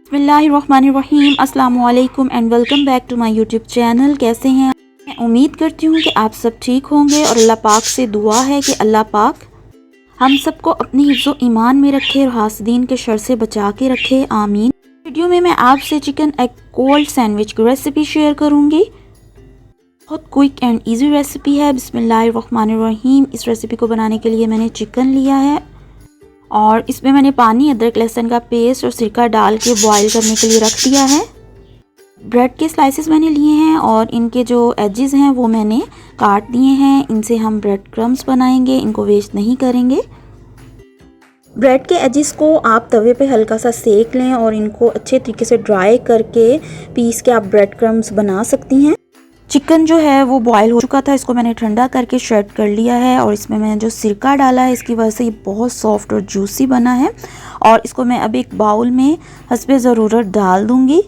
बिस्मिल्लाहिर्रहमानिर्रहीम, अस्सलाम वालेकुम and welcome back to my YouTube channel. कैसे हैं? मैं उम्मीद करती हूँ कि आप सब ठीक होंगे और अल्लाह पाक से दुआ है कि अल्लाह पाक हम सबको अपनी हिफ्ज़ो ईमान में रखे और हासदीन के शर से बचा के रखे, आमीन। वीडियो में मैं आपसे चिकन एग कोल्ड सैंडविच की रेसिपी शेयर करूँगी। बहुत क्विक एंड ईजी रेसिपी है। बिस्मिल्लाहिर्रहमानिर्रहीम। इस रेसिपी को बनाने के लिए मैंने चिकन लिया है और इसमें मैंने पानी, अदरक, लहसुन का पेस्ट और सिरका डाल के बॉईल करने के लिए रख दिया है। ब्रेड के स्लाइसेस मैंने लिए हैं और इनके जो एजेस हैं वो मैंने काट दिए हैं। इनसे हम ब्रेड क्रम्स बनाएंगे, इनको वेस्ट नहीं करेंगे। ब्रेड के एजेस को आप तवे पे हल्का सा सेक लें और इनको अच्छे तरीके से ड्राई करके पीस के आप ब्रेड क्रम्स बना सकती हैं। चिकन जो है वो बॉईल हो चुका था, इसको मैंने ठंडा करके श्रेड कर लिया है और इसमें मैंने जो सिरका डाला है इसकी वजह से ये बहुत सॉफ्ट और जूसी बना है। और इसको मैं अब एक बाउल में हस्बे ज़रूरत डाल दूँगी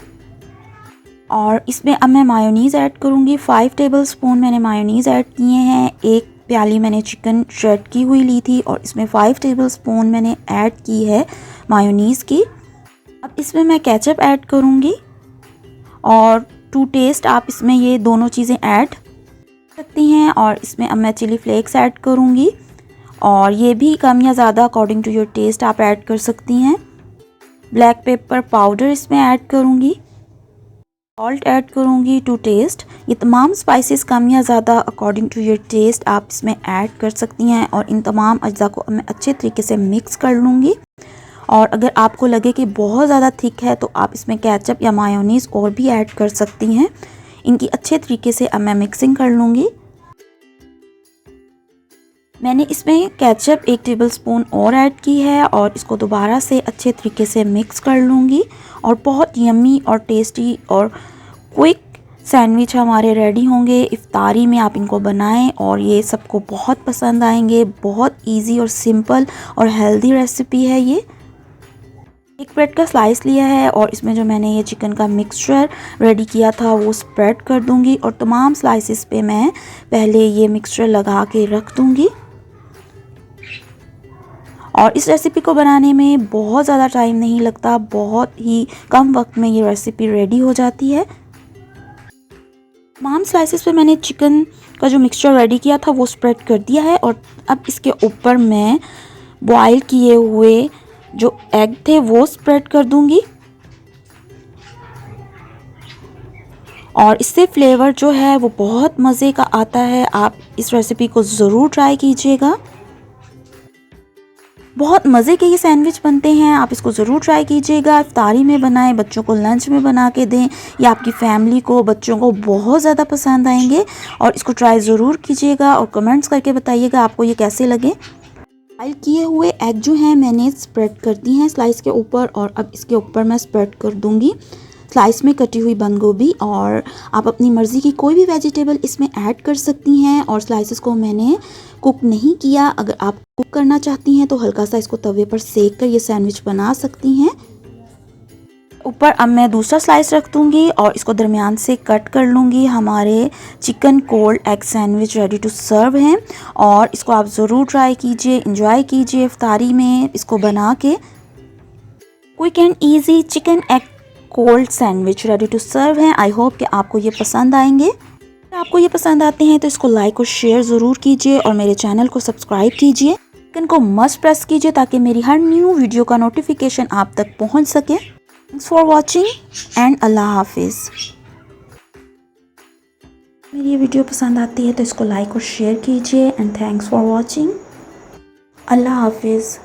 और इसमें अब मैं मायोनीज़ ऐड करूँगी। 5 टेबलस्पून मैंने मायोनीज़ ऐड किए हैं। एक प्याली मैंने चिकन श्रेड की हुई ली थी और इसमें 5 टेबलस्पून मैंने ऐड की है मायोनीज़ की। अब इसमें मैं केचप ऐड करूँगी और टू टेस्ट आप इसमें ये दोनों चीज़ें ऐड सकती हैं। और इसमें अब मैं चिली फ्लेक्स ऐड करूँगी और ये भी कम या ज़्यादा अकॉर्डिंग टू योर टेस्ट आप ऐड कर सकती हैं। ब्लैक पेपर पाउडर इसमें ऐड करूँगी, सॉल्ट ऐड करूँगी टू टेस्ट। ये तमाम स्पाइसेस कम या ज़्यादा अकॉर्डिंग टू योर टेस्ट आप इसमें ऐड कर सकती हैं। और इन तमाम अज्जा को मैं अच्छे तरीके से मिक्स कर लूँगी। और अगर आपको लगे कि बहुत ज़्यादा थिक है तो आप इसमें केचप या मायोनीज़ और भी ऐड कर सकती हैं। इनकी अच्छे तरीके से अब मैं मिक्सिंग कर लूँगी। मैंने इसमें केचप 1 टेबलस्पून और ऐड की है और इसको दोबारा से अच्छे तरीके से मिक्स कर लूँगी। और बहुत यम्मी और टेस्टी और क्विक सैंडविच हमारे रेडी होंगे। इफ्तारी में आप इनको बनाएं और ये सबको बहुत पसंद आएंगे। बहुत इजी और सिंपल और हेल्दी रेसिपी है ये। एक ब्रेड का स्लाइस लिया है और इसमें जो मैंने ये चिकन का मिक्सचर रेडी किया था वो स्प्रेड कर दूंगी और तमाम स्लाइसेस पे मैं पहले ये मिक्सचर लगा के रख दूंगी। और इस रेसिपी को बनाने में बहुत ज़्यादा टाइम नहीं लगता, बहुत ही कम वक्त में ये रेसिपी रेडी हो जाती है। तमाम स्लाइसेस पे मैंने चिकन का जो मिक्सचर रेडी किया था वो स्प्रेड कर दिया है और अब इसके ऊपर मैं बॉयल किए हुए जो एग थे वो स्प्रेड कर दूंगी। और इससे फ्लेवर जो है वो बहुत मज़े का आता है। आप इस रेसिपी को ज़रूर ट्राई कीजिएगा। बहुत मज़े के ये सैंडविच बनते हैं, आप इसको ज़रूर ट्राई कीजिएगा। इफ्तारी में बनाएं, बच्चों को लंच में बना के दें या आपकी फैमिली को, बच्चों को बहुत ज़्यादा पसंद आएंगे। और इसको ट्राई ज़रूर कीजिएगा और कमेंट्स करके बताइएगा आपको ये कैसे लगे। बॉयल किए हुए एग जो हैं मैंने स्प्रेड कर दी हैं स्लाइस के ऊपर और अब इसके ऊपर मैं स्प्रेड कर दूंगी स्लाइस में कटी हुई बंद गोभी। और आप अपनी मर्ज़ी की कोई भी वेजिटेबल इसमें ऐड कर सकती हैं। और स्लाइसेस को मैंने कुक नहीं किया। अगर आप कुक करना चाहती हैं तो हल्का सा इसको तवे पर सेक कर ये सैंडविच बना सकती हैं। ऊपर अब मैं दूसरा स्लाइस रख दूंगी और इसको दरमियान से कट कर लूँगी। हमारे chicken cold egg sandwich ready to serve हैं और इसको आप ज़रूर ट्राई कीजिए, इंजॉय कीजिए इफ्तारी में इसको बना के। Quick and easy chicken egg cold sandwich ready to serve हैं। आई होप कि आपको ये पसंद आएंगे। अगर आपको ये पसंद आते हैं तो इसको लाइक और शेयर ज़रूर कीजिए और मेरे चैनल को सब्सक्राइब कीजिए। आइकन को मस्ट प्रेस कीजिए ताकि मेरी हर न्यू वीडियो का नोटिफिकेशन आप तक पहुँच सके। थैंक्स फॉर वॉचिंग एंड अल्लाह हाफिज़। मेरी ये वीडियो पसंद आती है तो इसको लाइक और शेयर कीजिए एंड थैंक्स फॉर वॉचिंग। अल्लाह हाफिज़।